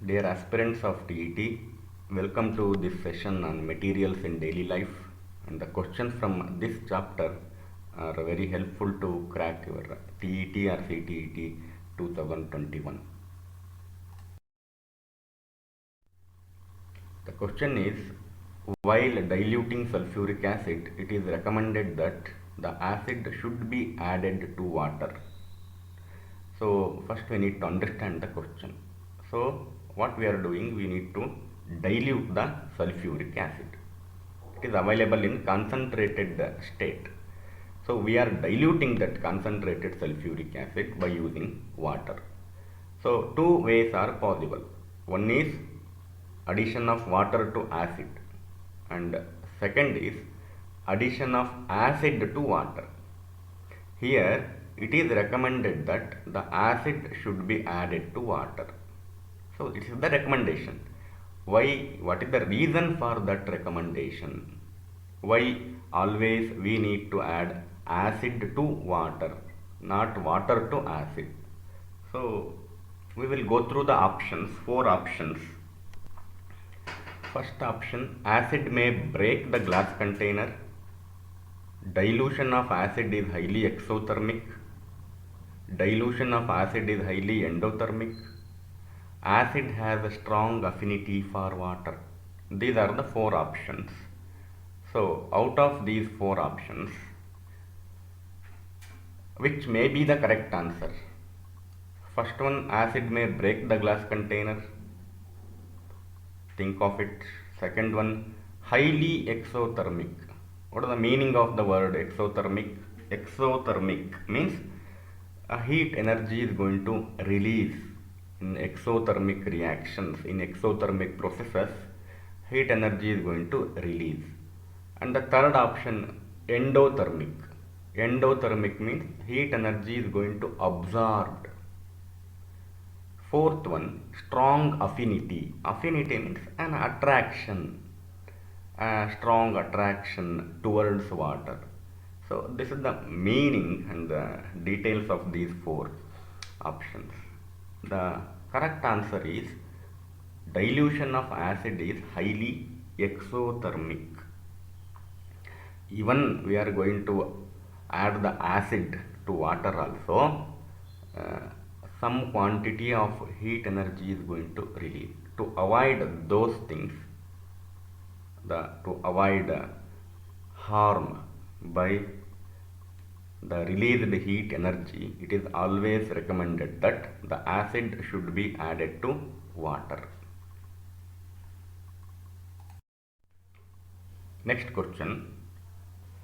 Dear aspirants of TET, welcome to this session on materials in daily life. And the questions from this chapter are very helpful to crack your TET or CTET 2021. The question is, while diluting sulfuric acid, it is recommended that the acid should be added to water. So first we need to understand the question. So what we are doing, we need to dilute the sulfuric acid. It is available in concentrated state. So we are diluting that concentrated sulfuric acid by using water. So two ways are possible. One is addition of water to acid, and second is addition of acid to water. Here it is recommended that the acid should be added to water. So this is the recommendation. Why? What is the reason for that recommendation? Why always we need to add acid to water, not water to acid? So we will go through the options, four options. First option, acid may break the glass container. Dilution of acid is highly exothermic. Dilution of acid is highly endothermic. Acid has a strong affinity for water. These are the four options. So out of these four options, which may be the correct answer? First one, acid may break the glass container. Think of it. Second one, highly exothermic. What is the meaning of the word exothermic? Exothermic means a heat energy is going to release in exothermic reactions, in exothermic processes. Heat energy is going to release. And the third option, endothermic. Endothermic means heat energy is going to absorb. Fourth one, strong affinity. Affinity means an attraction, a strong attraction towards water. So this is the meaning and the details of these four options. The correct answer is dilution of acid is highly exothermic. Even we are going to add the acid to water also, some quantity of heat energy is going to release. To avoid those things, to avoid harm by the released heat energy, it is always recommended that the acid should be added to water. Next question.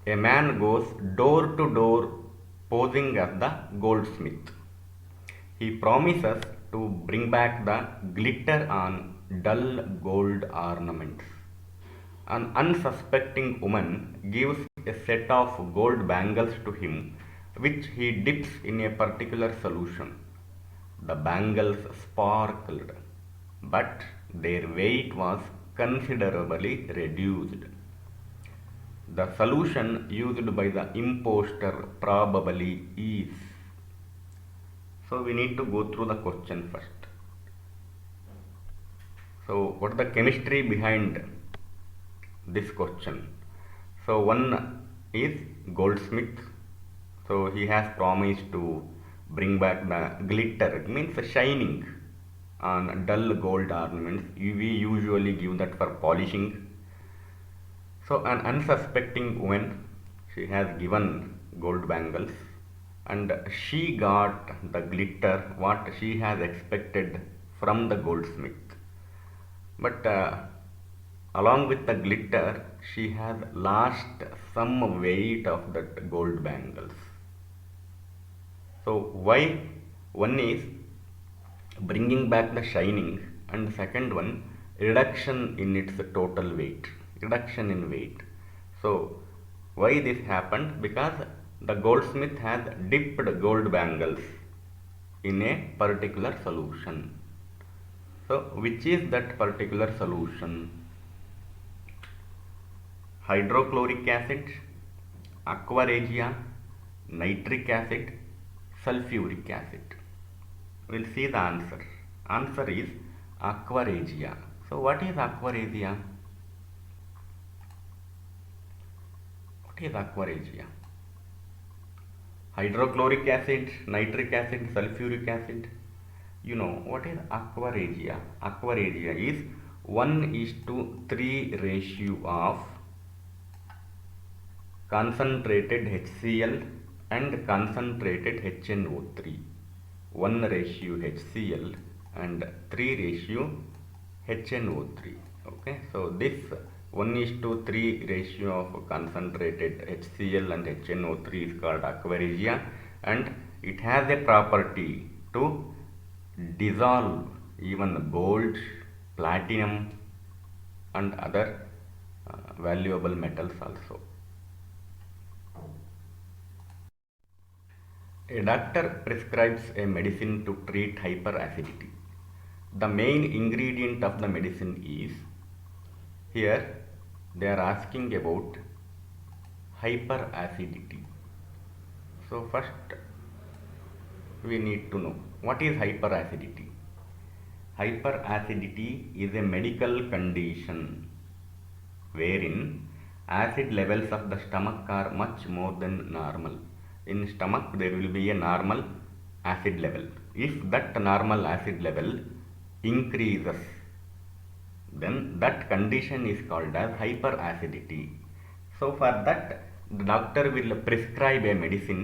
A man goes door to door posing as the goldsmith. He promises to bring back the glitter on dull gold ornaments. An unsuspecting woman gives a set of gold bangles to him, which he dips in a particular solution. The bangles sparkled, but their weight was considerably reduced. The solution used by the impostor probably is. So we need to go through the question first. So what is the chemistry behind this question? So one is goldsmith. So he has promised to bring back the glitter. It means shining on dull gold ornaments. We usually give that for polishing. So an unsuspecting woman, she has given gold bangles, and she got the glitter what she has expected from the goldsmith. But along with the glitter, she has lost some weight of that gold bangles. So why? One is bringing back the shining, and second one, reduction in its total weight, reduction in weight. So why this happened? Because the goldsmith has dipped gold bangles in a particular solution. So which is that particular solution? Hydrochloric acid, aqua regia, nitric acid, sulfuric acid. We'll see the answer. Answer is aqua regia. So what is aqua regia? What is aqua regia? Hydrochloric acid, nitric acid, sulfuric acid. You know what is aqua regia? Aqua regia is 1:3 ratio of concentrated HCl and concentrated HNO3. 1 ratio HCl and 3 ratio HNO3. Okay, so this 1:3 ratio of concentrated HCl and HNO3 is called aqua regia, and it has a property to dissolve even gold, platinum and other valuable metals also. A doctor prescribes a medicine to treat hyperacidity. The main ingredient of the medicine is, here they are asking about hyperacidity. So first we need to know what is hyperacidity. Hyperacidity is a medical condition wherein acid levels of the stomach are much more than normal. In stomach there will be a normal acid level. If that normal acid level increases, then that condition is called as hyperacidity. So for that the doctor will prescribe a medicine.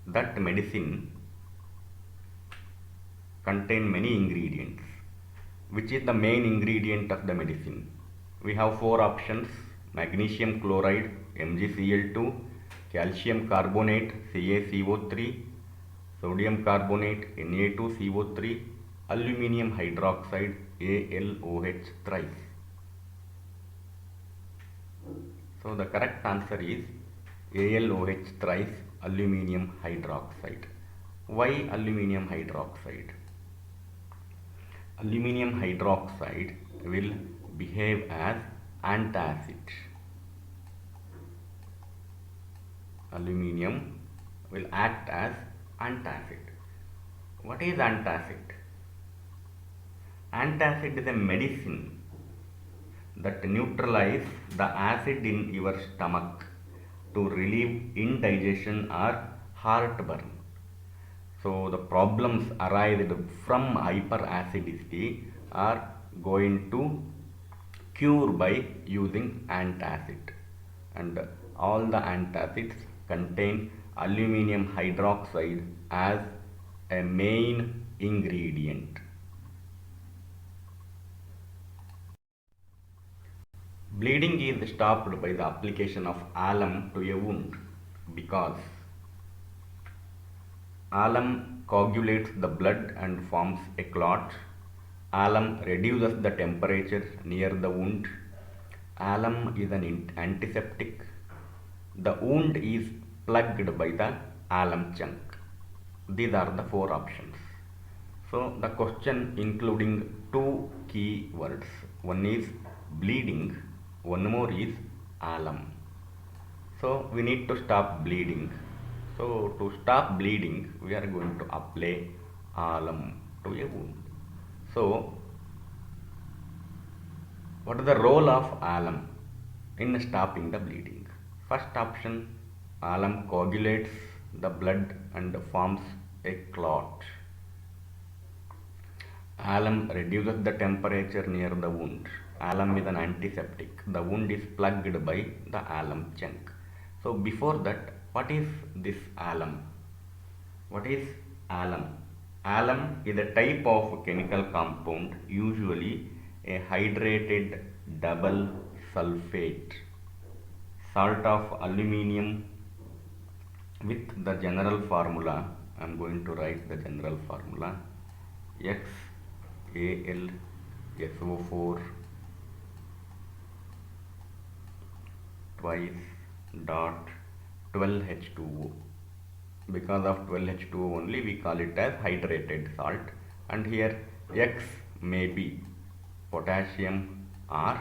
That medicine contain many ingredients. Which is the main ingredient of the medicine? We have 4 options: magnesium chloride MgCl2, calcium carbonate CaCO3, sodium carbonate Na2CO3, aluminium hydroxide AlOH thrice. So the correct answer is AlOH thrice, aluminium hydroxide. Why aluminium hydroxide? Aluminium hydroxide will behave as antacid. Aluminium will act as antacid. What is antacid? Antacid is a medicine that neutralizes the acid in your stomach to relieve indigestion or heartburn. So the problems arising from hyperacidity are going to cure by using antacid, and all the antacids contain aluminium hydroxide as a main ingredient. Bleeding is stopped by the application of alum to a wound because alum coagulates the blood and forms a clot. Alum reduces the temperature near the wound. Alum is an antiseptic. The wound is plugged by the alum chunk. These are the 4 options. So the question including 2 key words. One is bleeding, one more is alum. So we need to stop bleeding. So to stop bleeding, we are going to apply alum to a wound. So what is the role of alum in stopping the bleeding? First option, alum coagulates the blood and forms a clot. Alum reduces the temperature near the wound. Alum is an antiseptic. The wound is plugged by the alum chunk. So before that, what is this alum? What is alum? Alum is a type of chemical compound, usually a hydrated double sulfate salt of aluminium with the general formula. I am going to write the general formula: XAlSO4 twice dot 12H2O. Because of 12H2O only we call it as hydrated salt, and here X may be potassium or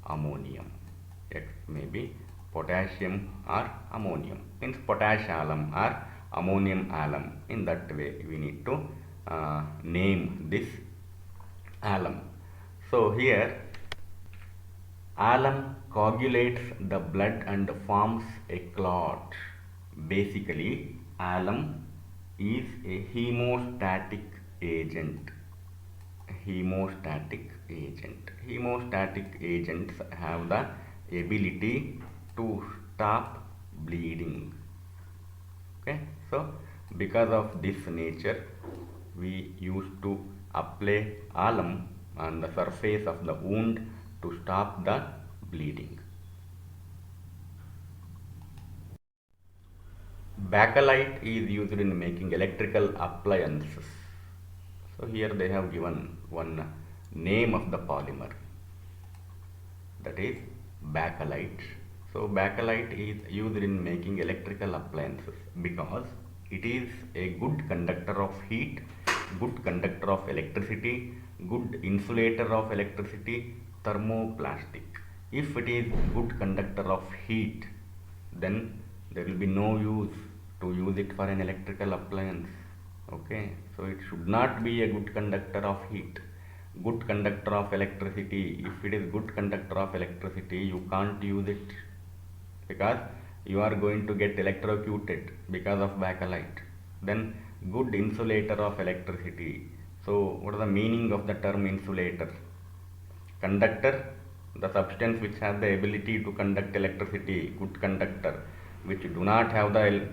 ammonium. X may be potassium or ammonium, means potash alum or ammonium alum. In that way we need to name this alum. So here alum coagulates the blood and forms a clot. Basically, alum is a hemostatic agent. Hemostatic agent. Hemostatic agents have the ability to stop bleeding. Okay, so because of this nature, we used to apply alum on the surface of the wound to stop the bleeding. Bakelite is used in making electrical appliances. So here they have given one name of the polymer, that is bakelite. So bakelite is used in making electrical appliances because it is a good conductor of heat, good conductor of electricity, good insulator of electricity, thermoplastic. If it is good conductor of heat, then there will be no use to use it for an electrical appliance. Okay, so it should not be a good conductor of heat, good conductor of electricity. If it is good conductor of electricity, you can't use it because you are going to get electrocuted because of bakelite. Then good insulator of electricity. So what is the meaning of the term insulator? Conductor, the substance which has the ability to conduct electricity, good conductor. Which do not have the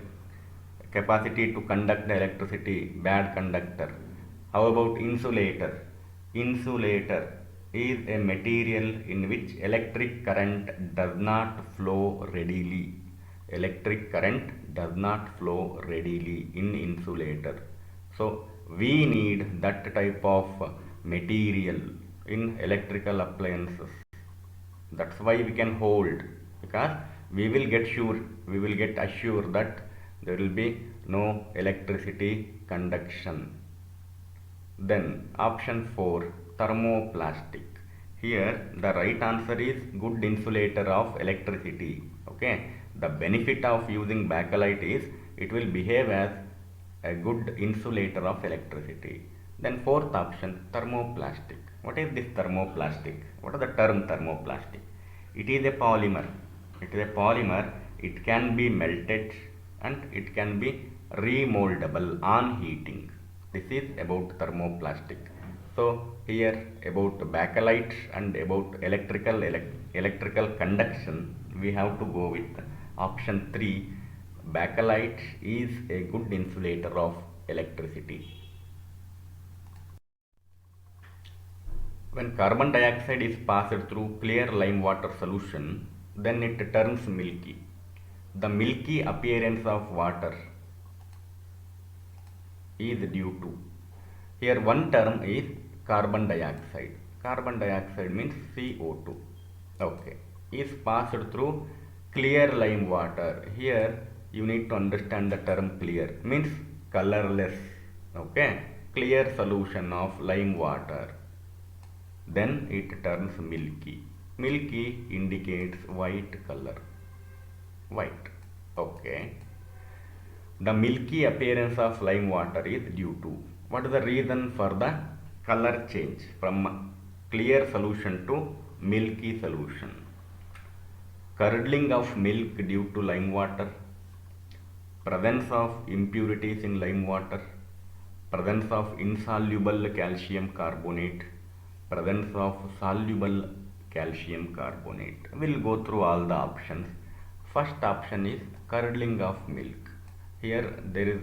capacity to conduct the electricity, bad conductor. How about insulator? Insulator is a material in which electric current does not flow readily. Electric current does not flow readily in insulator. So we need that type of material in electrical appliances. That's why we can hold, because we will get assured that there will be no electricity conduction. Then option 4, thermoplastic. Here the right answer is good insulator of electricity. Okay, the benefit of using bakelite is it will behave as a good insulator of electricity. Then fourth option, thermoplastic. What is this thermoplastic? What is the term thermoplastic? It is a polymer. It is a polymer. It can be melted and it can be remoldable on heating. This is about thermoplastic. So here about bakelite and about electrical conduction, we have to go with option 3. Bakelite is a good insulator of electricity. When carbon dioxide is passed through clear lime water solution, then it turns milky. The milky appearance of water is due to, here one term is carbon dioxide. Carbon dioxide means CO2. Okay, is passed through clear lime water. Here you need to understand the term clear means colorless. Okay, clear solution of lime water, then it turns milky. Milky indicates white color. White. Okay, the milky appearance of lime water is due to, what is the reason for the color change from clear solution to milky solution? Curdling of milk due to lime water, presence of impurities in lime water, presence of insoluble calcium carbonate, presence of soluble calcium carbonate. We'll go through all the options. First option is curdling of milk. Here there is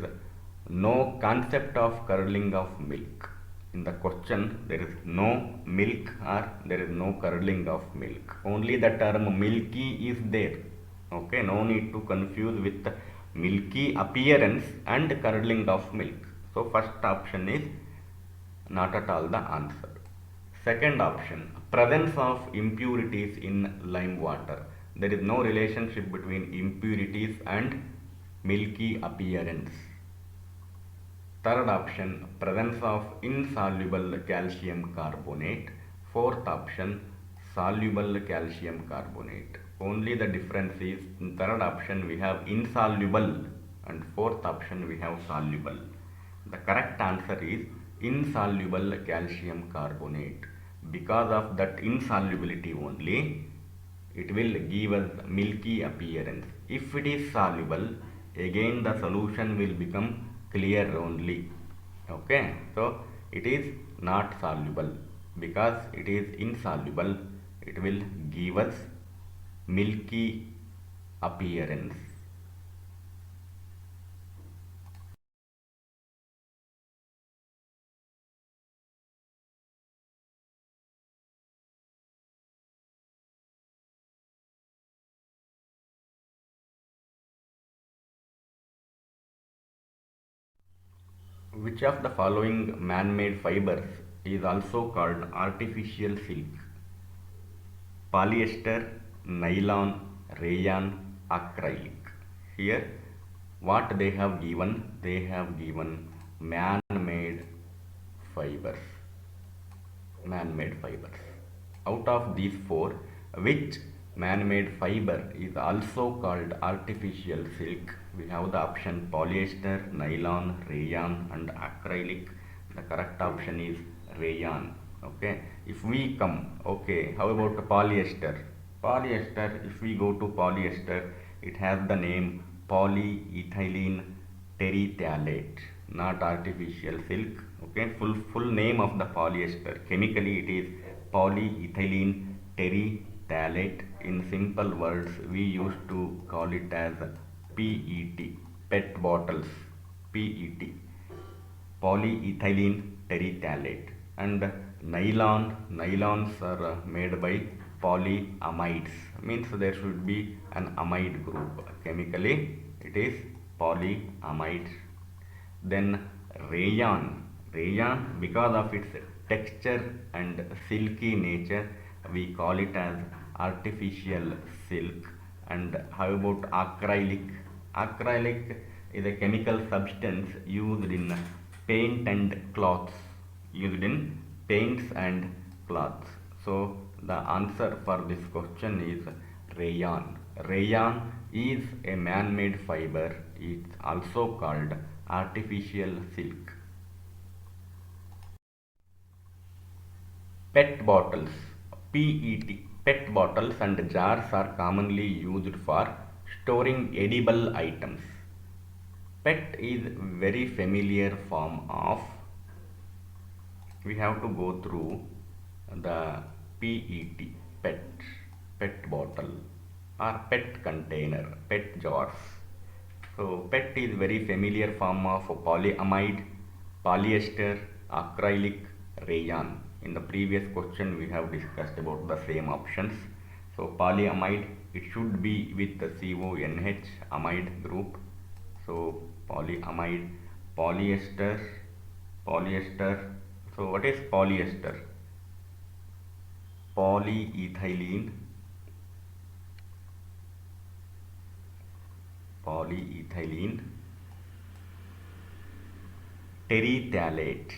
no concept of curdling of milk. In the question there is no milk or there is no curdling of milk. Only the term milky is there. Okay, no need to confuse with milky appearance and curdling of milk. So first option is not at all the answer. Second option, presence of impurities in lime water. There is no relationship between impurities and milky appearance. Third option, presence of insoluble calcium carbonate. Fourth option, soluble calcium carbonate. Only the difference is in third option we have insoluble and fourth option we have soluble. The correct answer is insoluble calcium carbonate. Because of that insolubility only, it will give us milky appearance. If it is soluble, again the solution will become clear only. Okay, so it is not soluble. Because it is insoluble, it will give us milky appearance. Which of the following man-made fibers is also called artificial silk? Polyester, nylon, rayon, acrylic. Here, what they have given man-made fibers. Man-made fibers. Out of these four, which man-made fiber is also called artificial silk? We have the option polyester, nylon, rayon and acrylic. The correct option is rayon. Okay, if we come, okay, how about polyester? Polyester, if we go to polyester, it has the name polyethylene terephthalate, not artificial silk. Okay, full name of the polyester, chemically it is polyethylene terephthalate. In simple words, we used to call it as PET, PET bottles, PET, polyethylene terephthalate. And nylons are made by polyamides, means there should be an amide group, chemically it is polyamide. Then rayon, because of its texture and silky nature, we call it as artificial silk. And how about acrylic is a chemical substance used in paint and cloths, used in paints and cloths. So the answer for this question is rayon. Rayon is a man-made fiber. It's also called artificial silk. PET bottles, PET, PET bottles and jars are commonly used for storing edible items. PET is very familiar form of, we have to go through the PET, PET bottle or PET container, PET jars. So PET is very familiar form of polyamide, polyester, acrylic, rayon. In the previous question we have discussed about the same options. So polyamide, it should be with the CONH amide group. So polyamide, polyester. So what is polyester? Polyethylene terephthalate,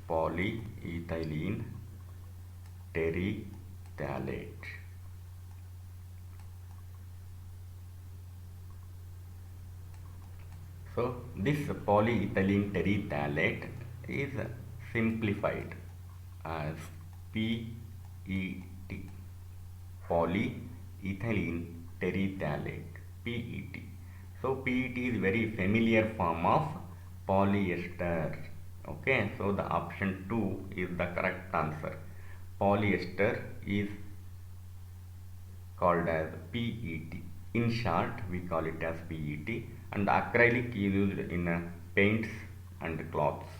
polyethylene terephthalate. So this polyethylene terephthalate is simplified as PET, polyethylene terephthalate, PET. So PET is very familiar form of polyester. Okay, so the option 2 is the correct answer. Polyester is called as PET. In short, we call it as PET. And acrylic is used in paints and cloths.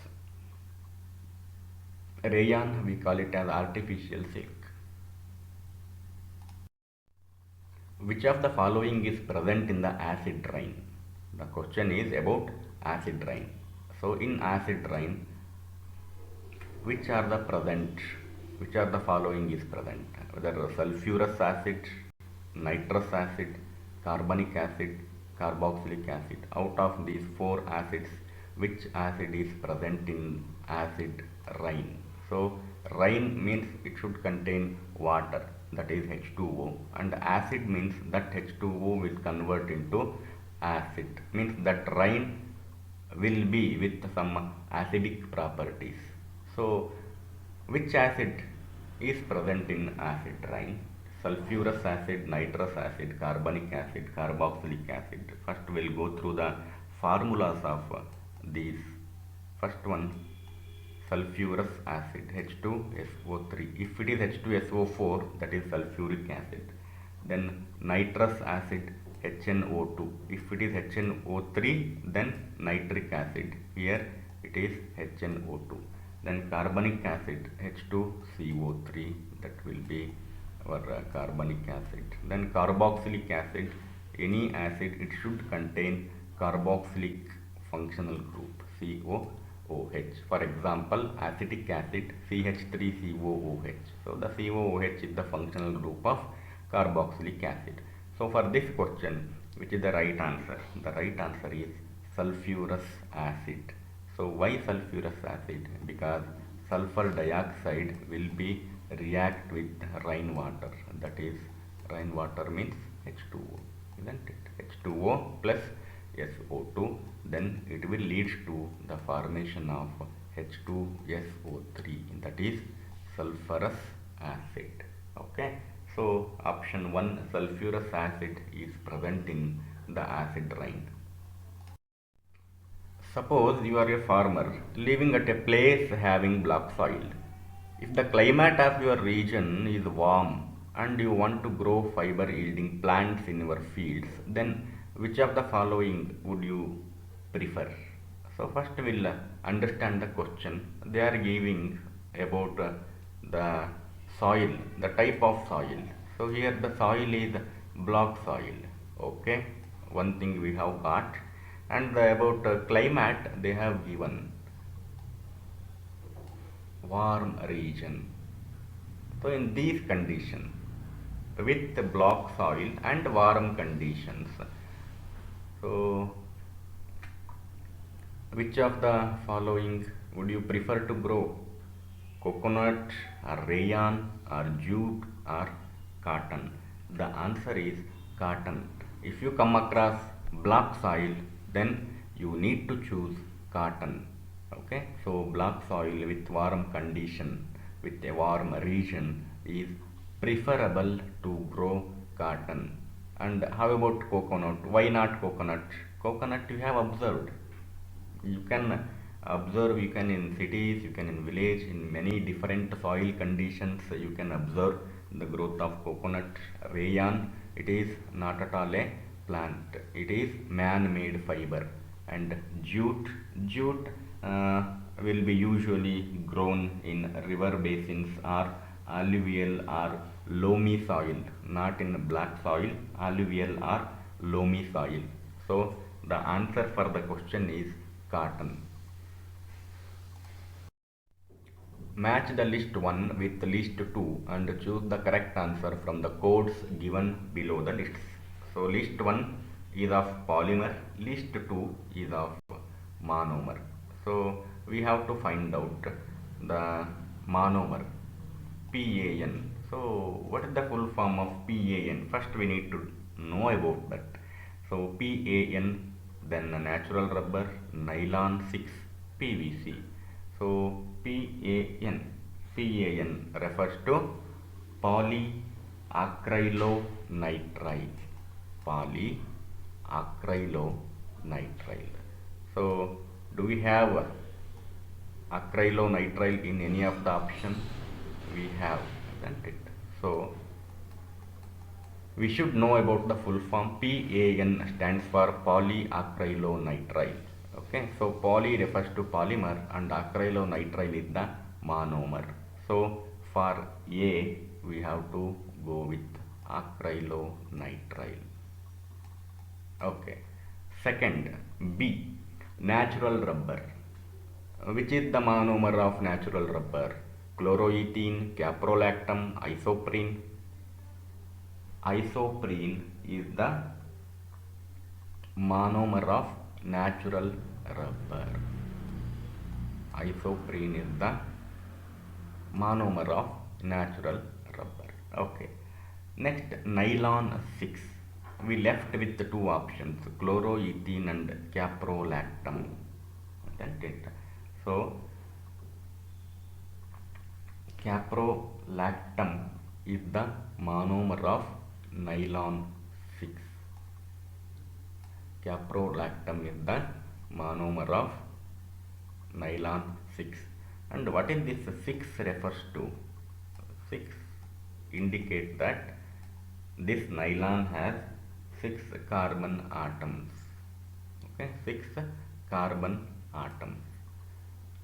Rayon, we call it as artificial silk. Which of the following is present in the acid rain? The question is about acid rain. So in acid rain, which are the following is present? Whether sulfurous acid, nitrous acid, carbonic acid, carboxylic acid. Out of these four acids, which acid is present in acid rain? So rain means it should contain water, that is H2O, and acid means that H2O will convert into acid, means that rain will be with some acidic properties. So, which acid is present in acid rain? Sulfurous acid, nitrous acid, carbonic acid, carboxylic acid. First, we'll go through the formulas of these. First one, sulfurous acid, H2SO3. If it is H2SO4, that is sulfuric acid. Then nitrous acid, HNO2. If it is HNO3, then nitric acid. Here it is HNO2. Then carbonic acid, H2CO3, that will be our carbonic acid. Then carboxylic acid, any acid, it should contain carboxylic functional group, COOH. For example, acetic acid, CH3COOH. So the COOH is the functional group of carboxylic acid. So for this question, which is the right answer? The right answer is sulfurous acid. So why sulfurous acid? Because sulfur dioxide will be react with rainwater. That is, rainwater means H2O, isn't it? H2O plus SO2, then it will lead to the formation of H2SO3, that is sulfurous acid. Okay, so option 1, sulfurous acid, is present in the acid rain. Suppose you are a farmer living at a place having black soil. If the climate of your region is warm and you want to grow fiber yielding plants in your fields, then which of the following would you prefer? So first we'll understand the question. They are giving about the soil, the type of soil. So here the soil is black soil. Okay, one thing we have got. And about climate, they have given warm region. So in these conditions, with black soil and warm conditions, so which of the following would you prefer to grow? Coconut or rayon or jute or cotton? The answer is cotton. If you come across black soil, then you need to choose cotton. Okay, so black soil with warm condition, with a warm region, is preferable to grow cotton. And how about coconut? Why not coconut? Coconut you have observed. You can observe, you can in cities, you can in village, in many different soil conditions, you can observe the growth of coconut. Rayon, it is not at all a plant, it is man-made fiber. And jute will be usually grown in river basins or alluvial or loamy soil, not in black soil, alluvial or loamy soil. So the answer for the question is cotton. Match the list 1 with list 2 and choose the correct answer from the codes given below the lists. So list 1 is of polymer, list 2 is of monomer. So we have to find out the monomer, PAN. So what is the full form of PAN? First we need to know about that. So PAN, then natural rubber, nylon 6, PVC. So PAN refers to polyacrylonitrile. Polyacrylonitrile. So do we have acrylonitrile in any of the option? We have, isn't it? So we should know about the full form. PAN stands for polyacrylonitrile. Okay, so poly refers to polymer and acrylonitrile is the monomer. So for A, we have to go with acrylonitrile. Okay. Second, B, natural rubber. Which is the monomer of natural rubber? Chloroethene, caprolactam, isoprene. Isoprene is the monomer of natural rubber. Isoprene is the monomer of natural rubber. Okay. Next, nylon 6. We left with the two options, chloroethene and caprolactam. Isn't it? So Caprolactam is the monomer of nylon 6. Caprolactam is the monomer of nylon 6. And what is this 6 refers to? 6 indicates that this nylon has 6 carbon atoms. Okay, 6 carbon atoms.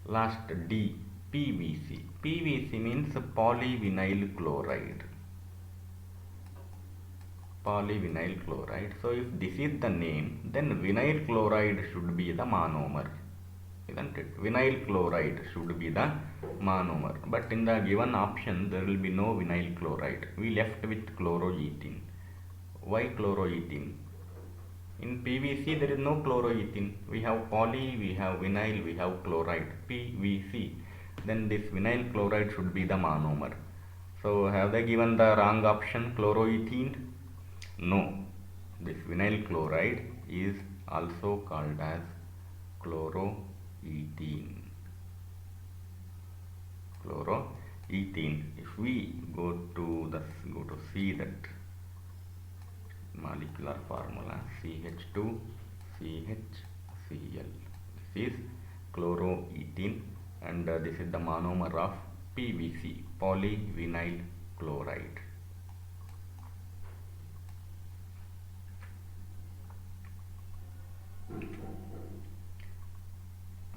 Last D, PVC. PVC means polyvinyl chloride. Polyvinyl chloride. So if this is the name, then vinyl chloride should be the monomer, isn't it? Vinyl chloride should be the monomer. But in the given option, there will be no vinyl chloride. We left with chloroethene. Why chloroethene? In PVC there is no chloroethene. We have poly, we have vinyl, we have chloride. PVC. Then this vinyl chloride should be the monomer. So have they given the wrong option, chloroethene? No. This vinyl chloride is also called as chloroethene. Chloroethene. If we go to see that molecular formula, CH2CHCl. This is chloroethene, and this is the monomer of PVC, polyvinyl chloride.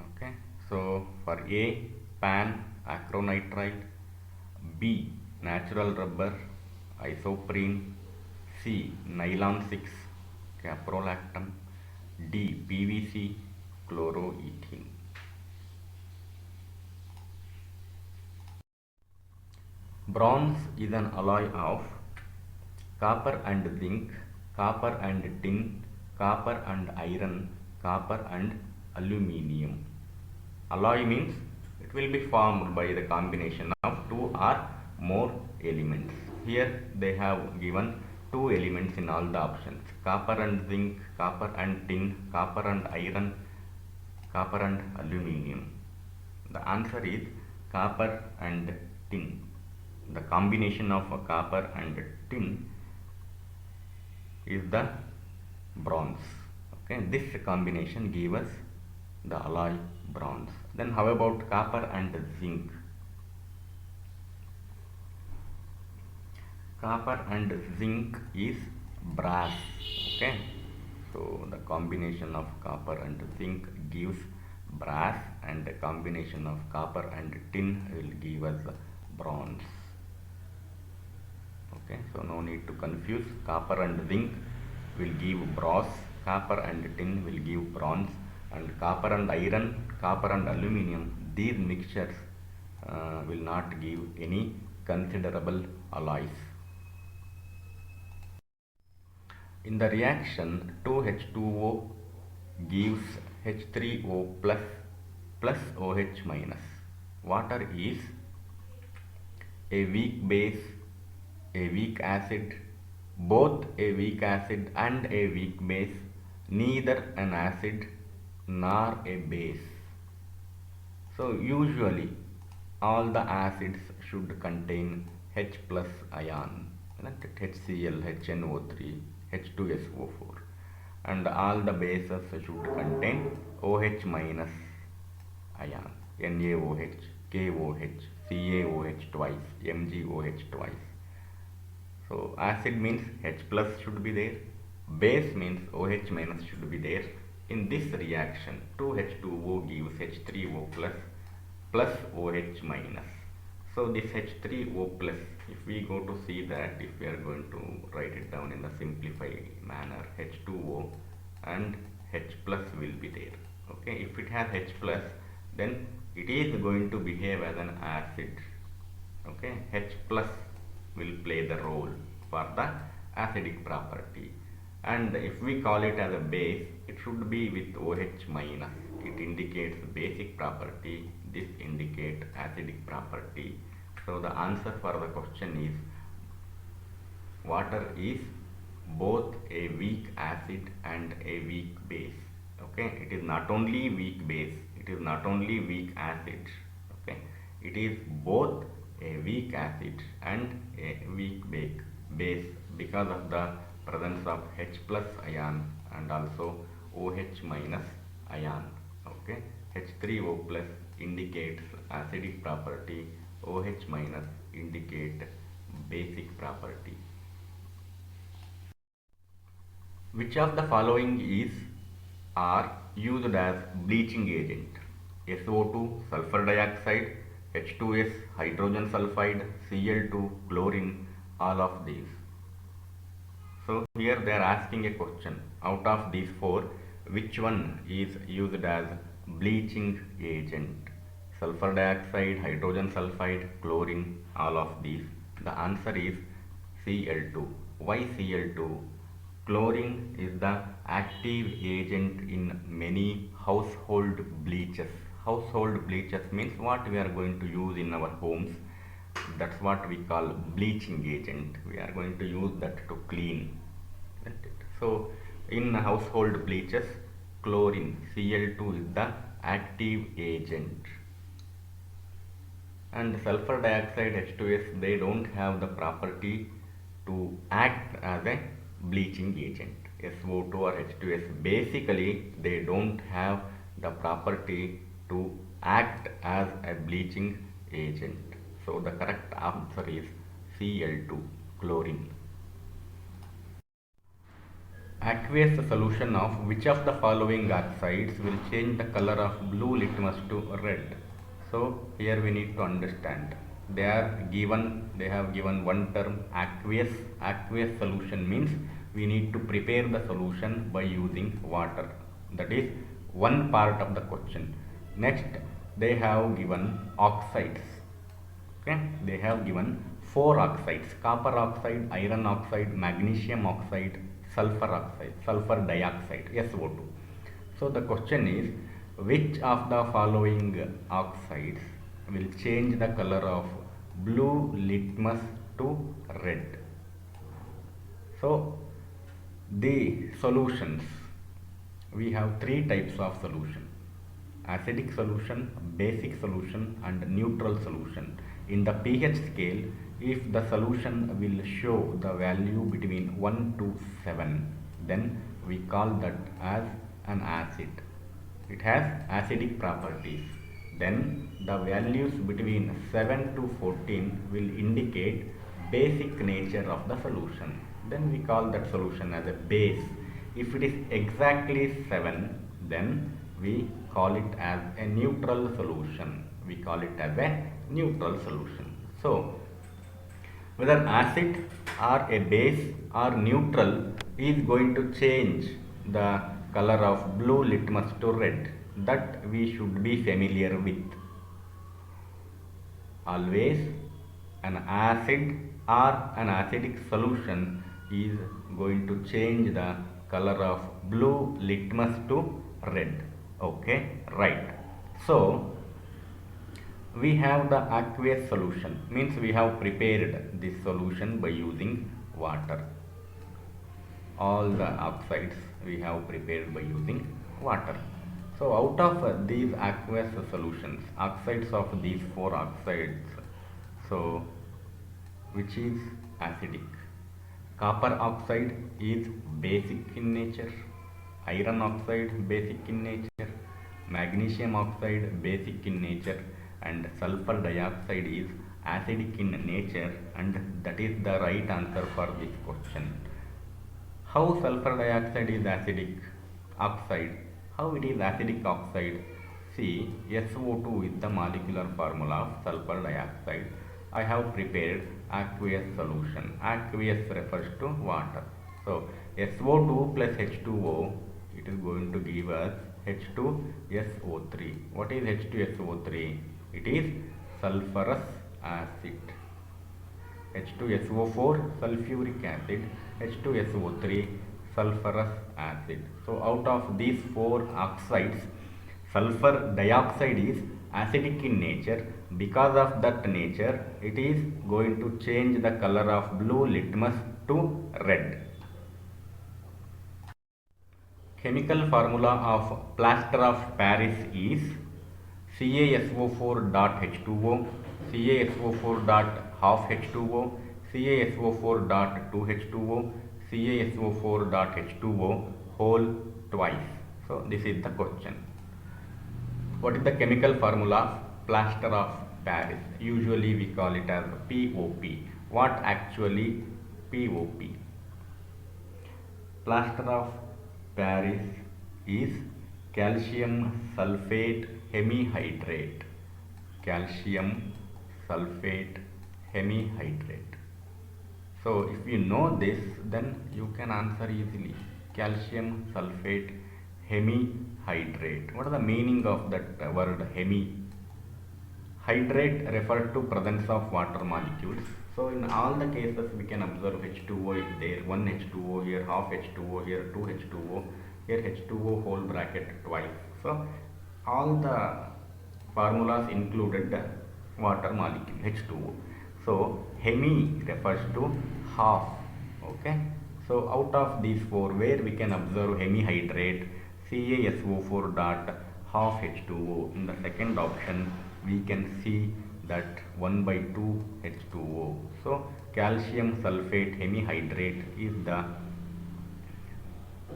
Okay, so for A, pan acrylonitrile, B, natural rubber, isoprene, C, nylon 6, caprolactam, D, PVC, chloroethene. Bronze is an alloy of copper and zinc, copper and tin, copper and iron, copper and aluminium. Alloy means it will be formed by the combination of two or more elements. Here they have given two elements in all the options: copper and zinc, copper and tin, copper and iron, copper and aluminium. The answer is copper and tin. The combination of copper and tin is the bronze. Okay, this combination gives us the alloy bronze. Then how about copper and zinc? Copper and zinc is brass. Okay, so the combination of copper and zinc gives brass, and the combination of copper and tin will give us bronze. Okay, so no need to confuse. Copper and zinc will give brass, copper and tin will give bronze, and copper and iron, copper and aluminium, these mixtures will not give any considerable alloys. In the reaction, 2H2O gives H3O plus OH minus. Water is a weak base, a weak acid, both a weak acid and a weak base, neither an acid nor a base. So usually all the acids should contain H plus ion, HCl, HNO3, H2SO4, and all the bases should contain OH minus ion, NaOH, KOH, CaOH twice, MgOH twice. So acid means H plus should be there, base means OH minus should be there. In this reaction, 2H2O gives H3O plus OH minus. So this H3O plus, if we go to see that, if we are going to write it down in a simplified manner, H2O and H plus will be there. Okay, if it has H plus, then it is going to behave as an acid. Okay, H plus will play the role for the acidic property, and if we call it as a base, it should be with OH minus. It indicates basic property, this indicates acidic property. So the answer for the question is water is both a weak acid and a weak base. Okay, it is not only weak base, it is not only weak acid. Okay, it is both a weak acid and a weak base because of the presence of H plus ion and also OH minus ion. Okay, H3O plus indicates acidic property, OH minus indicate basic property. Which of the following is are used as bleaching agent? SO2 sulfur dioxide, H2S hydrogen sulfide, Cl2 chlorine, all of these. So here they are asking a question. Out of these four, which one is used as bleaching agent? Sulfur dioxide, hydrogen sulfide, chlorine, all of these. The answer is Cl2. Why Cl2? Chlorine is the active agent in many household bleaches. Household bleaches means what we are going to use in our homes. That's what we call bleaching agent. We are going to use that to clean. So in household bleaches, chlorine Cl2 is the active agent. And sulfur dioxide H2S, they don't have the property to act as a bleaching agent. SO2 or H2S, basically they don't have the property to act as a bleaching agent. So the correct answer is Cl2, chlorine. Aqueous solution of which of the following oxides will change the color of blue litmus to red? So here we need to understand. They have given one term aqueous. Aqueous solution means we need to prepare the solution by using water. That is one part of the question. Next, they have given oxides. Okay, they have given four oxides: copper oxide, iron oxide, magnesium oxide, sulfur dioxide, SO2. So the question is, which of the following oxides will change the color of blue litmus to red? So the solutions, we have three types of solution: acidic solution, basic solution and neutral solution. In the pH scale, if the solution will show the value between 1 to 7, then we call that as an acid. It has acidic properties. Then the values between 7 to 14 will indicate basic nature of the solution. Then we call that solution as a base. If it is exactly 7, then we call it as a neutral solution. We call it as a neutral solution. So whether acid or a base or neutral is going to change the color of blue litmus to red, that we should be familiar with. Always an acid or an acidic solution is going to change the color of blue litmus to red. Okay, right. So we have the aqueous solution, means we have prepared this solution by using water. All the oxides we have prepared by using water. So out of these aqueous solutions, oxides of these four oxides, so which is acidic? Copper oxide is basic in nature, iron oxide basic in nature, magnesium oxide basic in nature, and sulfur dioxide is acidic in nature, and that is the right answer for this question. How sulfur dioxide is acidic oxide? How it is acidic oxide? See, SO2 is the molecular formula of sulfur dioxide. I have prepared aqueous solution. Aqueous refers to water. So SO2 plus H2O, it is going to give us H2SO3. What is H2SO3? It is sulfurous acid. H2SO4 sulfuric acid, H2SO3 sulfurous acid. So out of these four oxides, sulfur dioxide is acidic in nature. Because of that nature, it is going to change the color of blue litmus to red. Chemical formula of plaster of Paris is CaSO4.H2O, CaSO4 dot half H2O, CaSO4 dot 2H2O, CaSO4 dot H2O whole twice. So this is the question. What is the chemical formula of plaster of Paris? Usually we call it as POP. What actually POP? Plaster of Paris is calcium sulfate hemihydrate. Calcium sulfate hemihydrate. So if you know this, then you can answer easily. Calcium sulfate hemihydrate. What is the meaning of that word hemi? Hydrate refers to presence of water molecules. So in all the cases we can observe H2O is there, one H2O here, half H2O here, two H2O here, H2O whole bracket twice. So all the formulas included the water molecule H2O. So hemi refers to half. Okay. So out of these four, where we can observe hemihydrate, CaSO4 dot half H2O. In the second option, we can see that 1 by 2 H2O. So calcium sulfate hemihydrate is the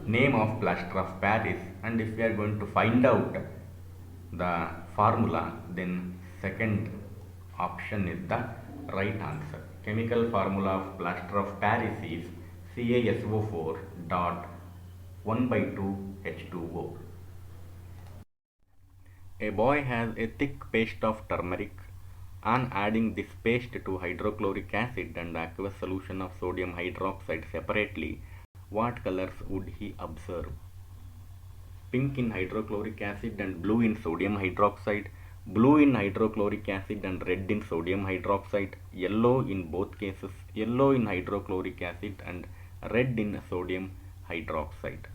name of plaster of Paris, and if we are going to find out the formula, then second option is the right answer. Chemical formula of plaster of Paris is CaSO4 dot 1 by 2 H2O. A boy has a thick paste of turmeric. On adding this paste to hydrochloric acid and aqueous solution of sodium hydroxide separately, what colors would he observe? Pink in hydrochloric acid and blue in sodium hydroxide, blue in hydrochloric acid and red in sodium hydroxide, yellow in both cases, yellow in hydrochloric acid and red in sodium hydroxide.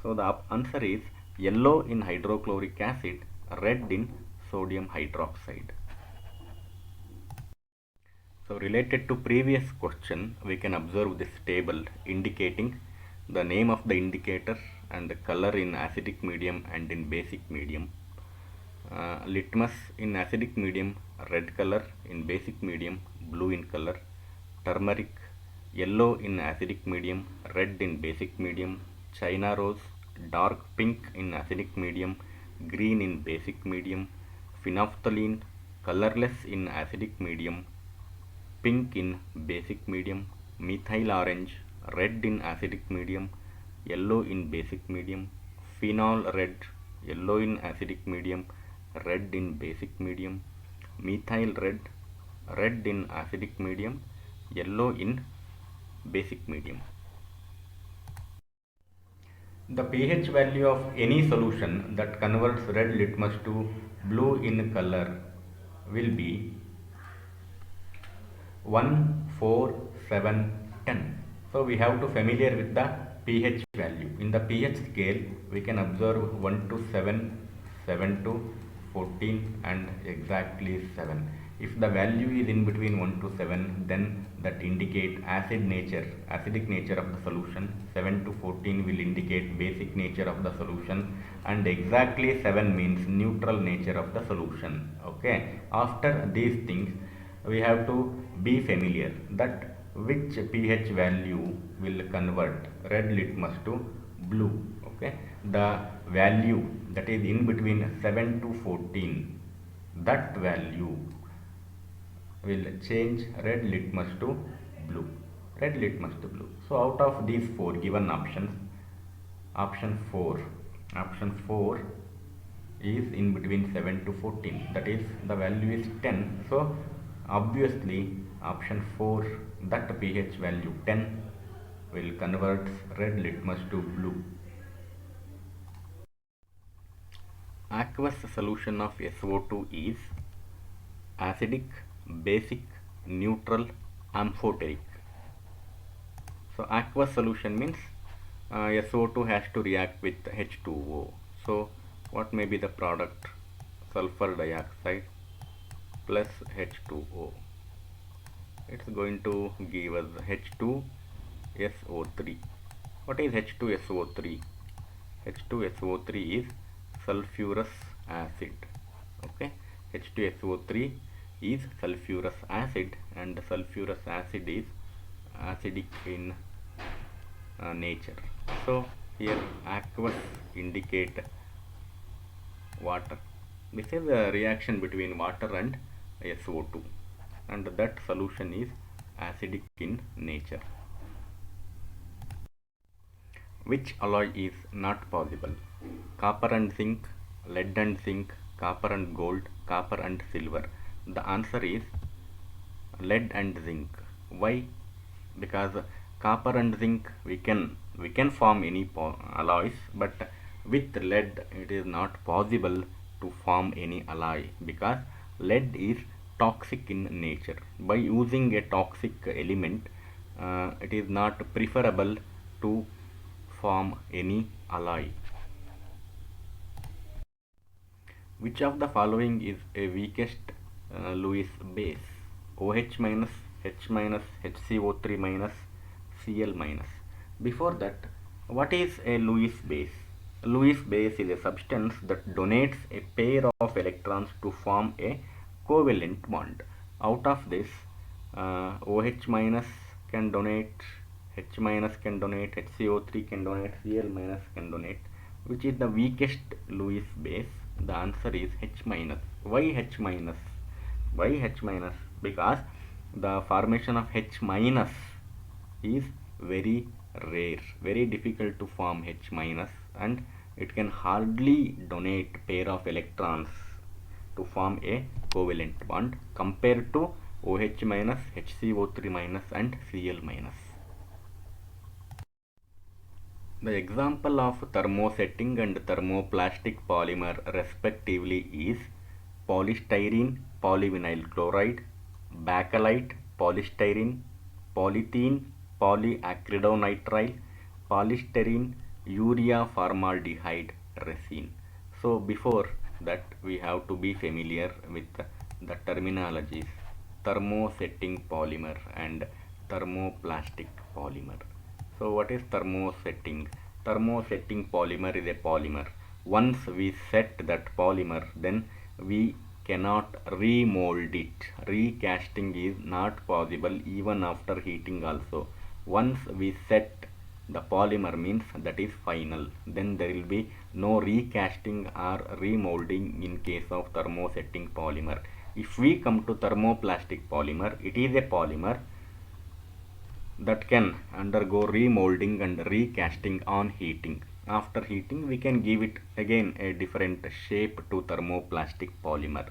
So the answer is yellow in hydrochloric acid, red in sodium hydroxide. So related to previous question, we can observe this table indicating the name of the indicator and the color in acidic medium and in basic medium. Litmus in acidic medium, red color; in basic medium, blue in color. Turmeric, yellow in acidic medium, red in basic medium. China rose, dark pink in acidic medium, green in basic medium. Phenolphthalein, colorless in acidic medium, pink in basic medium. Methyl orange, red in acidic medium, yellow in basic medium. Phenol red, yellow in acidic medium, red in basic medium. Methyl red, red in acidic medium, yellow in basic medium. The pH value of any solution that converts red litmus to blue in color will be 1, 4, 7, 10. So we have to familiar with the pH value. In the pH scale, we can observe 1 to 7, 7 to 14 and exactly 7. If the value is in between 1 to 7, then that indicate acidic nature of the solution. 7 to 14 will indicate basic nature of the solution, and exactly 7 means neutral nature of the solution. Okay. After these things, we have to be familiar that which pH value will convert red litmus to blue. Okay. The value that is in between 7 to 14, that value will change red litmus to blue. Red litmus to blue. So out of these four given options, option 4 is in between 7 to 14, that is the value is 10. So obviously option 4, that pH value 10 will convert red litmus to blue. Aqueous solution of SO2 is acidic, basic, neutral, amphoteric. So aqueous solution means SO2 has to react with H2O. So what may be the product? Sulfur dioxide plus H2O. It's going to give us H2SO3. What is H2SO3? H2SO3 is sulfurous acid. Okay, H2SO3 is sulfurous acid, and sulfurous acid is acidic in nature. So here aqueous indicate water. This is a reaction between water and SO2, and that solution is acidic in nature. Which alloy is not possible? Copper and zinc, lead and zinc, copper and gold, copper and silver. The answer is lead and zinc. Why? Because copper and zinc we can form any alloys, but with lead it is not possible to form any alloy because lead is toxic in nature. By using a toxic element, it is not preferable to form any alloy. Which of the following is a weakest Lewis base? OH minus, H minus, HCO3 minus, Cl minus. Before that, what is a Lewis base? Lewis base is a substance that donates a pair of electrons to form a covalent bond. Out of this, OH minus can donate, H minus can donate, HCO3 can donate, Cl minus can donate. Which is the weakest Lewis base? The answer is H minus. Why H minus? Why H minus? Because the formation of H minus is very rare, very difficult to form H minus, and it can hardly donate pair of electrons to form a covalent bond compared to OH minus, HCO3 minus and Cl minus. The example of thermosetting and thermoplastic polymer respectively is polystyrene, polyvinyl chloride, bakelite, polystyrene, polythene, polyacrylonitrile, polystyrene, urea formaldehyde resin. So before that we have to be familiar with the terminologies thermosetting polymer and thermoplastic polymer. So what is thermosetting? Thermosetting polymer is a polymer. Once we set that polymer, then we cannot remold it. Recasting is not possible even after heating also. Once we set the polymer means that is final. Then there will be no recasting or remolding in case of thermosetting polymer. If we come to thermoplastic polymer, it is a polymer that can undergo remolding and recasting on heating. After heating, we can give it again a different shape to thermoplastic polymer.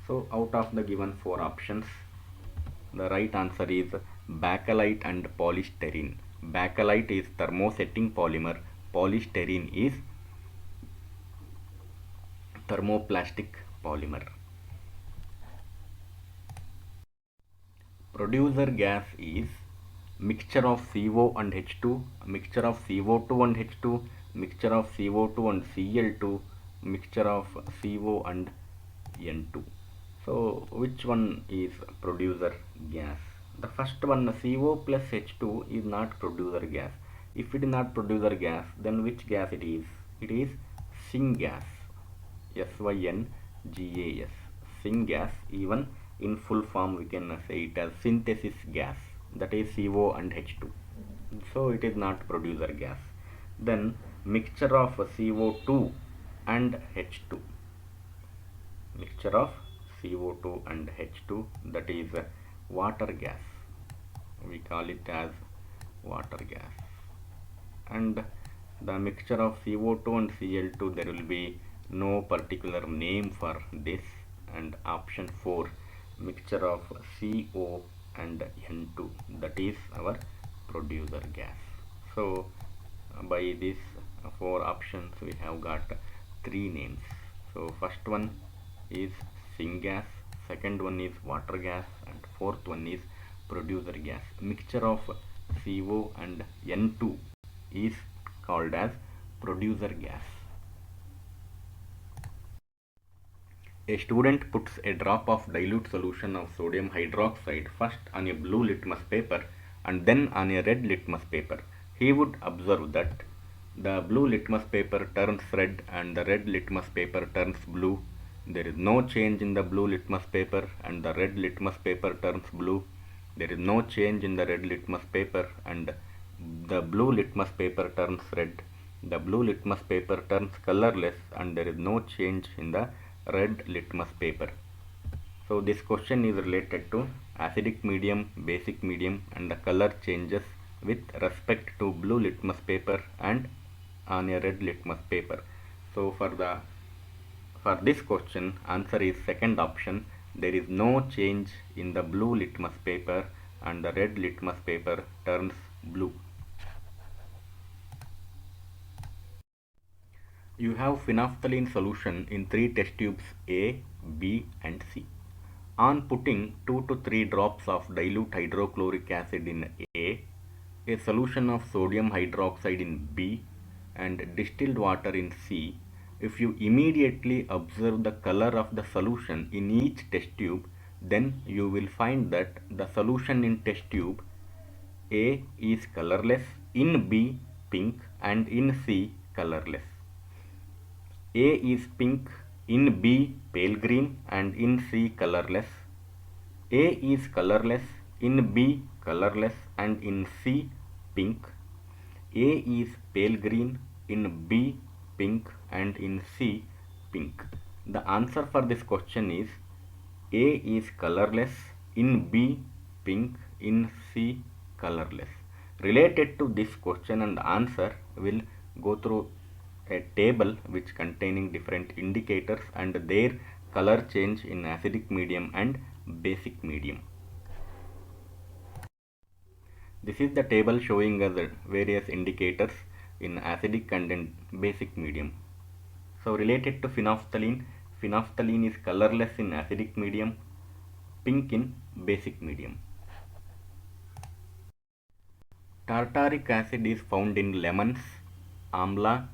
So out of the given four options, the right answer is bakelite and polystyrene. Bakelite is thermosetting polymer, polystyrene is thermoplastic polymer. Producer gas is mixture of CO and H2, mixture of CO2 and H2, mixture of CO2 and Cl2, mixture of CO and N2. So which one is producer gas? The first one, CO plus H2, is not producer gas. If it is not producer gas, then which gas it is? It is syngas. SYNGAS. Syngas. Even in full form we can say it as synthesis gas, that is CO and H2. So it is not producer gas. Then mixture of CO2 and H2. Mixture of CO2 and H2, that is water gas. We call it as water gas. And the mixture of CO2 and Cl2, there will be no particular name for this. And option 4, mixture of CO and N2, that is our producer gas. So by these four options we have got three names. So first one is syngas, second one is water gas, and fourth one is producer gas. Mixture of CO and N2 is called as producer gas. A student puts a drop of dilute solution of sodium hydroxide first on a blue litmus paper and then on a red litmus paper. He would observe that the blue litmus paper turns red and the red litmus paper turns blue. There is no change in the blue litmus paper and the red litmus paper turns blue. There is no change in the red litmus paper and the blue litmus paper turns red. The blue litmus paper turns colorless and there is no change in the red litmus paper. So this question is related to acidic medium, basic medium and the color changes with respect to blue litmus paper and on a red litmus paper. So for this question, answer is second option. There is no change in the blue litmus paper and the red litmus paper turns blue. You have phenolphthalein solution in 3 test tubes A, B and C. On putting 2 to 3 drops of dilute hydrochloric acid in a solution of sodium hydroxide in B and distilled water in C, if you immediately observe the color of the solution in each test tube, then you will find that the solution in test tube A is colorless, in B pink and in C colorless. A is pink, in B pale green and in C colorless. A is colorless, in B colorless and in C pink. A is pale green, in B pink and in C pink. The answer for this question is A is colorless, in B pink, in C colorless. Related to this question and answer, we'll go through a table which containing different indicators and their color change in acidic medium and basic medium. This is the table showing us the various indicators in acidic and in basic medium. So related to phenolphthalein, phenolphthalein is colorless in acidic medium, pink in basic medium. Tartaric acid is found in lemons, amla,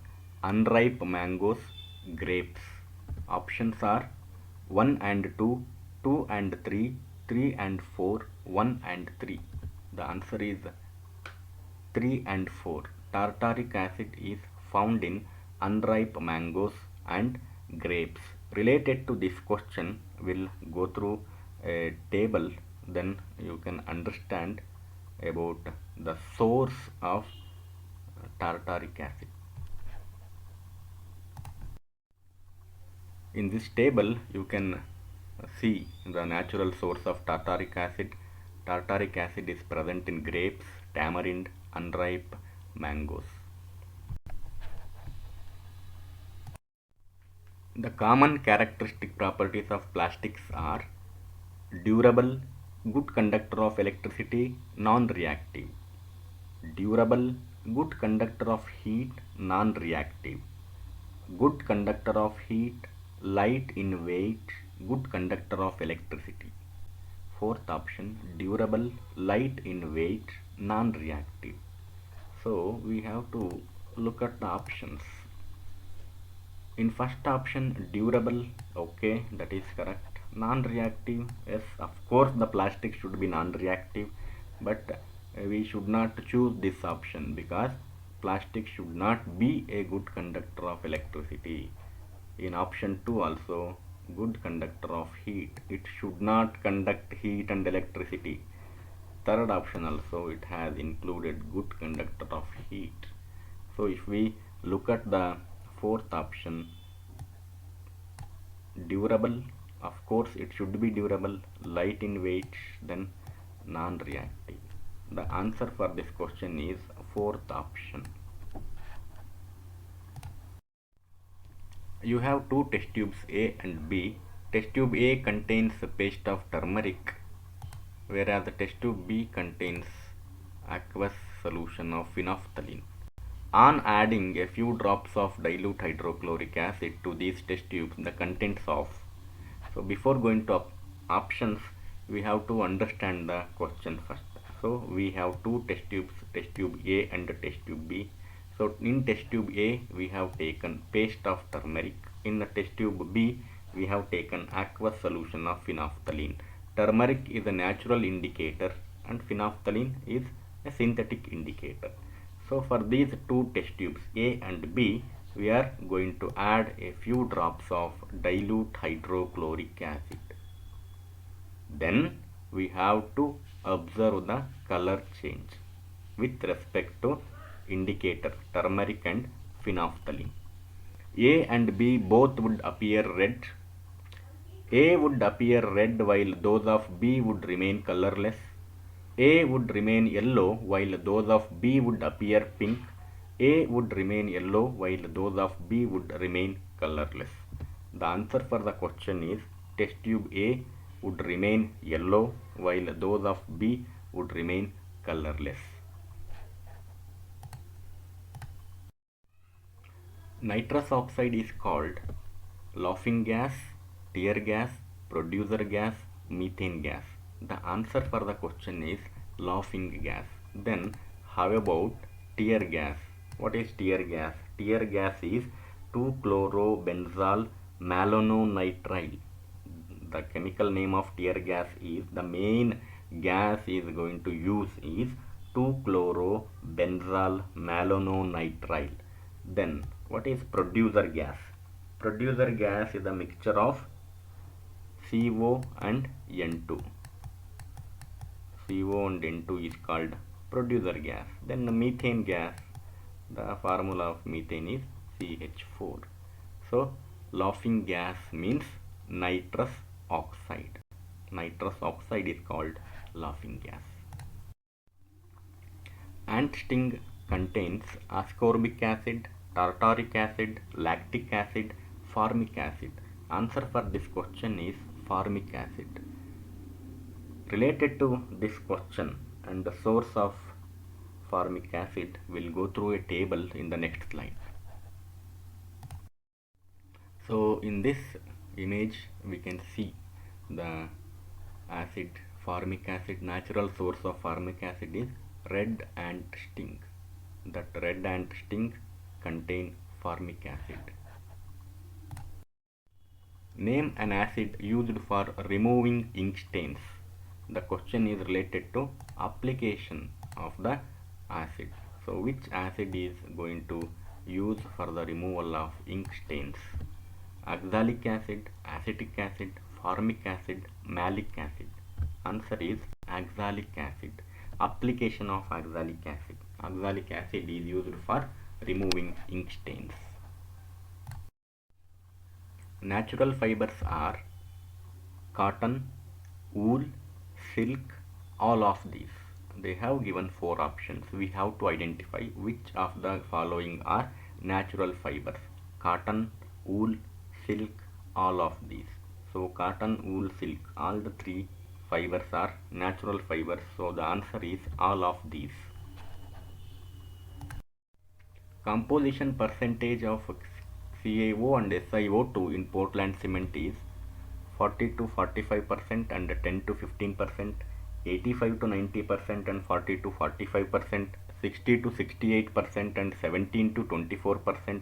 unripe mangoes, grapes. Options are 1 and 2, 2 and 3, 3 and 4, 1 and 3. The answer is 3 and 4. Tartaric acid is found in unripe mangoes and grapes. Related to this question, we'll go through a table, then you can understand about the source of tartaric acid. In this table, you can see the natural source of tartaric acid. Tartaric acid is present in grapes, tamarind, unripe mangoes. The common characteristic properties of plastics are durable, good conductor of electricity, non-reactive. Durable, good conductor of heat, non-reactive. Good conductor of heat, light in weight, good conductor of electricity. Fourth option, durable, light in weight, non-reactive. So we have to look at the options. In first option, durable, okay, that is correct. Non-reactive, yes, of course the plastic should be non-reactive, but we should not choose this option because plastic should not be a good conductor of electricity. In option 2 also, good conductor of heat, it should not conduct heat and electricity. Third option also, it has included good conductor of heat. So if we look at the fourth option, durable, of course it should be durable, light in weight, then non-reactive. The answer for this question is fourth option. You have two test tubes A and B. Test tube A contains a paste of turmeric, whereas the test tube B contains aqueous solution of phenolphthalein. On adding a few drops of dilute hydrochloric acid to these test tubes, the contents of. So before going to options, we have to understand the question first. So we have two test tubes, test tube A and test tube B. So in test tube A, we have taken paste of turmeric. In the test tube B, we have taken aqueous solution of phenolphthalein. Turmeric is a natural indicator and phenolphthalein is a synthetic indicator. So for these two test tubes A and B, we are going to add a few drops of dilute hydrochloric acid. Then we have to observe the color change with respect to indicator turmeric and phenolphthalein. A and B both would appear red. A would appear red while those of B would remain colorless. A would remain yellow while those of B would appear pink. A would remain yellow while those of B would remain colorless. The answer for the question is test tube A would remain yellow while those of B would remain colorless. Nitrous oxide is called laughing gas, tear gas, producer gas, methane gas. The answer for the question is laughing gas. Then how about tear gas? What is tear gas? Tear gas is 2-chlorobenzol malonitrile. The chemical name of tear gas is, the main gas is going to use is 2-chlorobenzol malonitrile. Then what is producer gas? Producer gas is a mixture of CO and N2. CO and N2 is called producer gas. Then the methane gas, the formula of methane is CH4. So laughing gas means nitrous oxide. Nitrous oxide is called laughing gas. Ant sting contains ascorbic acid, tartaric acid, lactic acid, formic acid. Answer for this question is formic acid. Related to this question and the source of formic acid, we'll go through a table in the next slide. So in this image we can see the acid, formic acid. Natural source of formic acid is red ant sting. That red ant sting contain formic acid. Name an acid used for removing ink stains. The question is related to application of the acid. So which acid is going to use for the removal of ink stains? Oxalic acid, acetic acid, formic acid, malic acid. Answer is oxalic acid. Application of oxalic acid. Oxalic acid is used for removing ink stains. Natural fibers are cotton, wool, silk, all of these. They have given 4 options. We have to identify which of the following are natural fibers. Cotton, wool, silk, all of these. So cotton, wool, silk, all the 3 fibers are natural fibers. So the answer is all of these. Composition percentage of CaO and SiO2 in Portland cement is 40 to 45% and 10 to 15%, 85 to 90% and 40 to 45%, 60 to 68% and 17 to 24%,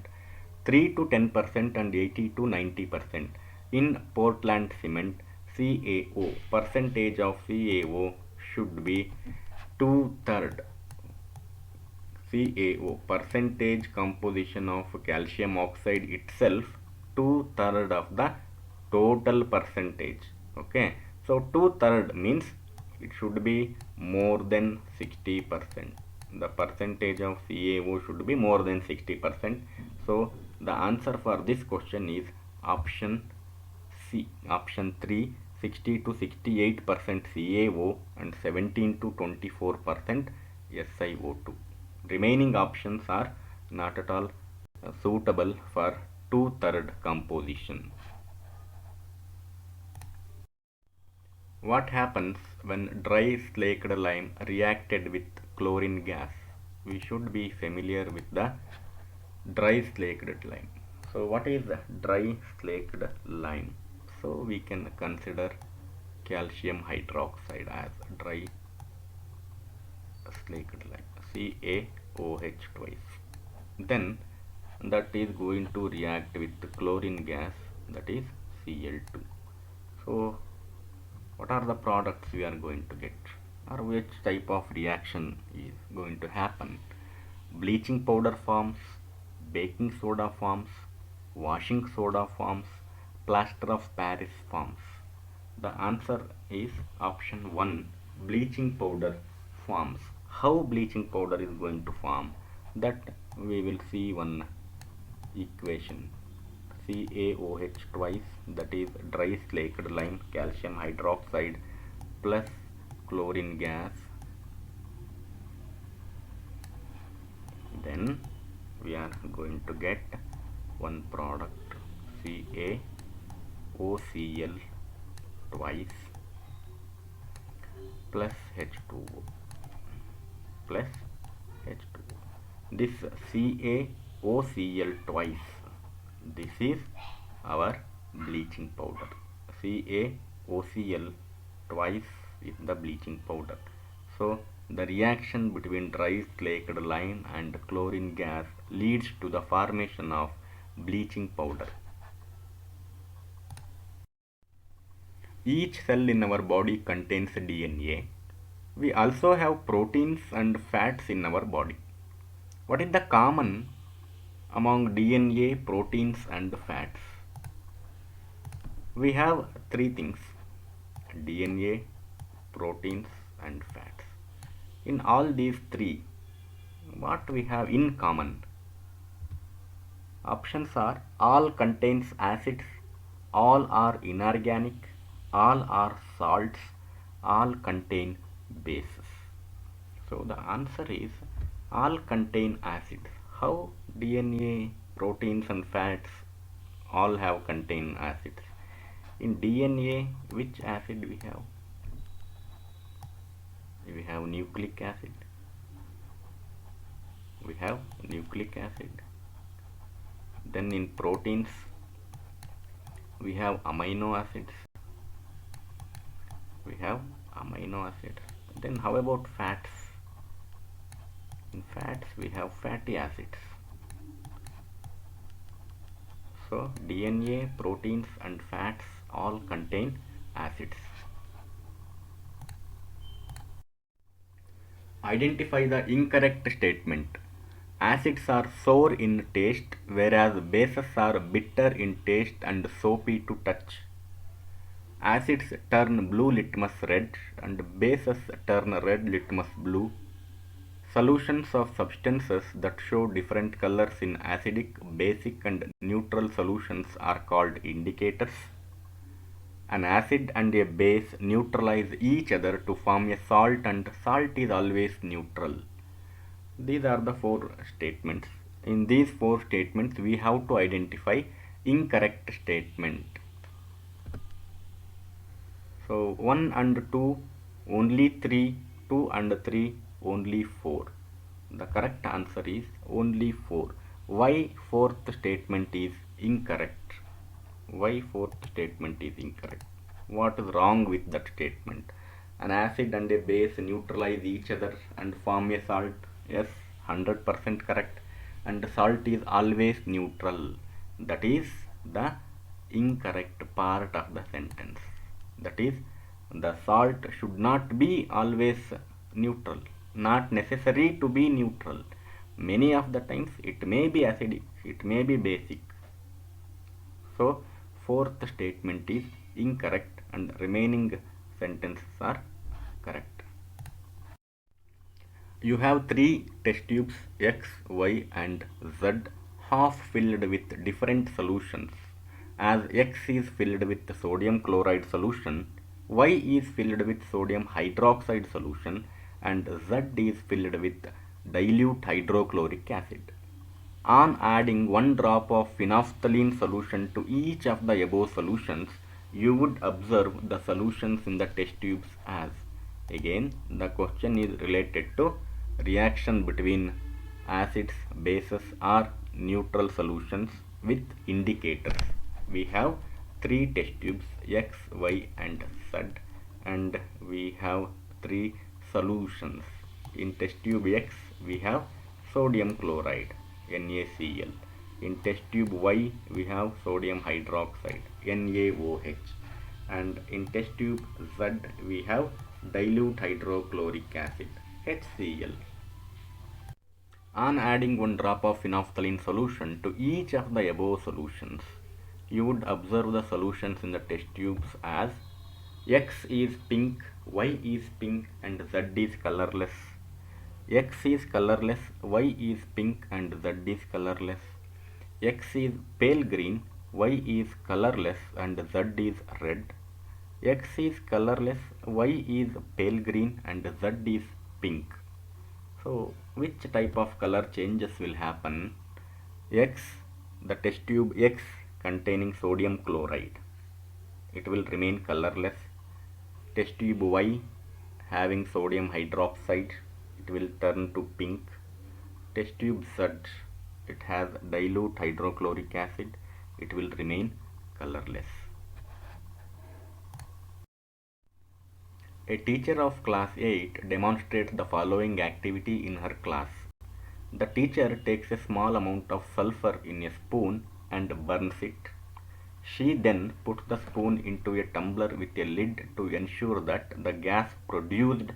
3 to 10% and 80 to 90%. In Portland cement, CaO, percentage of CaO should be 2/3. CaO, percentage composition of calcium oxide itself, 2/3 of the total percentage. Okay, so 2/3 means it should be more than 60%. The percentage of CaO should be more than 60%. So the answer for this question is option C, option 3, 60 to 68% CaO and 17 to 24% SiO2. Remaining options are not at all suitable for 2/3 composition. What happens when dry slaked lime reacted with chlorine gas? We should be familiar with the dry slaked lime. So what is dry slaked lime? So we can consider calcium hydroxide as dry slaked lime, CaOH twice. Then that is going to react with chlorine gas, that is Cl2. So what are the products we are going to get, or which type of reaction is going to happen? Bleaching powder forms, baking soda forms, washing soda forms, plaster of Paris forms. The answer is option 1, bleaching powder forms. How bleaching powder is going to form? That we will see one equation. CaOH twice, that is dry slaked lime calcium hydroxide plus chlorine gas. Then we are going to get one product, CaOCl twice plus H2O plus H2O. This CaOCl twice, this is our bleaching powder. CaOCl twice is the bleaching powder. So the reaction between dry slaked lime and chlorine gas leads to the formation of bleaching powder. Each cell in our body contains DNA. We also have proteins and fats in our body. What is the common among DNA, proteins and fats? We have three things: DNA, proteins and fats. In all these three, what we have in common? Options are: all contains acids, all are inorganic, all are salts, all contain bases. So the answer is all contain acids. How DNA, proteins and fats all have contain acids? In DNA, which acid we have? We have nucleic acid. We have nucleic acid. Then in proteins, we have amino acids. We have amino acids. Then how about fats? In fats, we have fatty acids. So DNA, proteins and fats all contain acids. Identify the incorrect statement. Acids are sour in taste, whereas bases are bitter in taste and soapy to touch. Acids turn blue litmus red and bases turn red litmus blue. Solutions of substances that show different colors in acidic, basic and neutral solutions are called indicators. An acid and a base neutralize each other to form a salt, and salt is always neutral. These are the four statements. In these four statements, we have to identify incorrect statement. So 1 and 2 only 3, 2 and 3 only 4. The correct answer is only 4. Why fourth statement is incorrect? Why fourth statement is incorrect? What is wrong with that statement? An acid and a base neutralize each other and form a salt. Yes, 100% correct. And salt is always neutral. That is the incorrect part of the sentence. That is, the salt should not be always neutral. Not necessary to be neutral. Many of the times it may be acidic, it may be basic. So fourth statement is incorrect and remaining sentences are correct. You have three test tubes X, Y and Z, half filled with different solutions. As X is filled with sodium chloride solution, Y is filled with sodium hydroxide solution and Z is filled with dilute hydrochloric acid. On adding 1 drop of phenolphthalein solution to each of the above solutions, you would observe the solutions in the test tubes as. Again, the question is related to reaction between acids, bases or neutral solutions with indicators. We have three test tubes X, Y and Z, and we have three solutions. In test tube X, we have sodium chloride, NaCl. In test tube Y, we have sodium hydroxide, NaOH. And in test tube Z, we have dilute hydrochloric acid, HCl. On adding one drop of phenolphthalein solution to each of the above solutions, you would observe the solutions in the test tubes as X is pink, Y is pink, and Z is colorless. X is colorless, Y is pink, and Z is colorless. X is pale green, Y is colorless, and Z is red. X is colorless, Y is pale green, and Z is pink. So, which type of color changes will happen? X, the test tube X containing sodium chloride, it will remain colorless. Test tube Y having sodium hydroxide, it will turn to pink. Test tube Z, it has dilute hydrochloric acid, it will remain colorless. A teacher of class 8 demonstrates the following activity in her class. The teacher takes a small amount of sulfur in a spoon and burns it. She then puts the spoon into a tumbler with a lid to ensure that the gas produced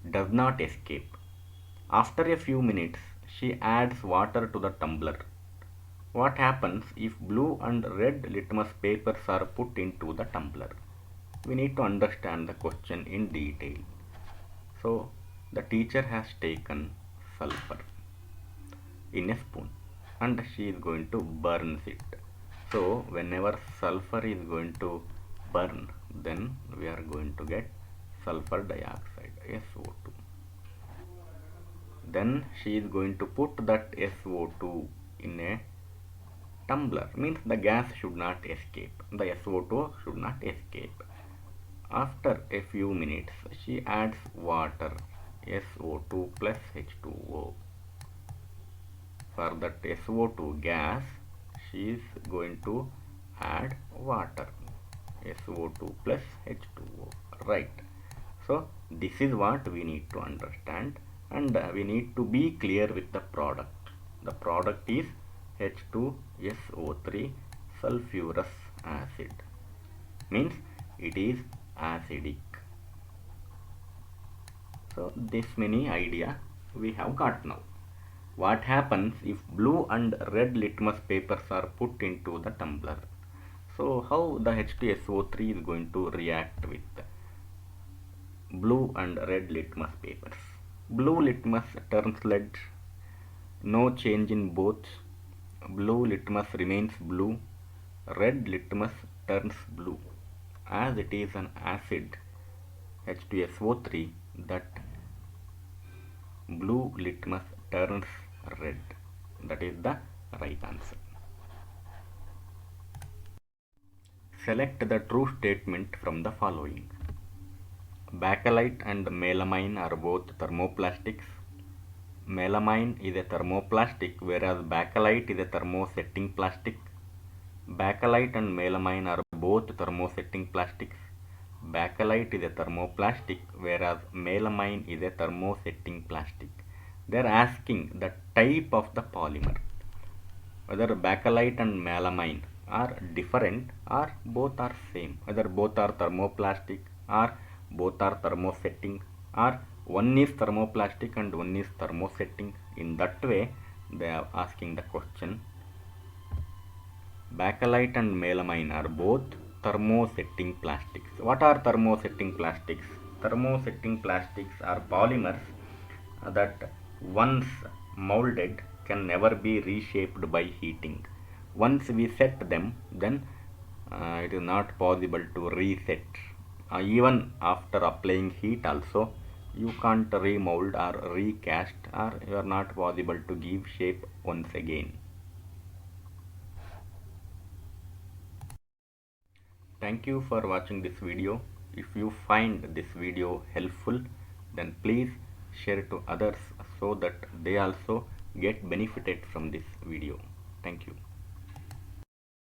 does not escape. After a few minutes, she adds water to the tumbler. What happens if blue and red litmus papers are put into the tumbler? We need to understand the question in detail. So, the teacher has taken sulfur in a spoon and she is going to burn it. So, whenever sulfur is going to burn, then we are going to get sulfur dioxide, SO2. Then she is going to put that SO2 in a tumbler, means the gas should not escape, the SO2 should not escape. After a few minutes, she adds water, SO2 plus H2O. For that SO2 gas, she is going to add water, SO2 plus H2O, right? So, this is what we need to understand, and we need to be clear with the product. The product is H2SO3 sulfurous acid, means it is acidic. So this many idea we have got now. What happens if blue and red litmus papers are put into the tumbler? So how the H2SO3 is going to react with blue and red litmus papers? Blue litmus turns red, no change in both. Blue litmus remains blue, red litmus turns blue. As it is an acid, H2SO3, that blue litmus turns red. That is the right answer. Select the true statement from the following. Bakelite and melamine are both thermoplastics. Melamine is a thermoplastic whereas bakelite is a thermosetting plastic. Bakelite and melamine are both thermosetting plastics. Bakelite is a thermoplastic whereas melamine is a thermosetting plastic. They are asking the type of the polymer, whether bakelite and melamine are different or both are same, whether both are thermoplastic or both are thermosetting, or one is thermoplastic and one is thermosetting. In that way they are asking the question. Bakelite and melamine are both thermosetting plastics. What are thermosetting plastics? Thermosetting plastics are polymers that once molded can never be reshaped by heating. Once we set them, then it is not possible to reset. Even after applying heat also, you can't remold or recast, or you are not possible to give shape once again. Thank you for watching this video. If you find this video helpful, then please share to others so that they also get benefited from this video. Thank you.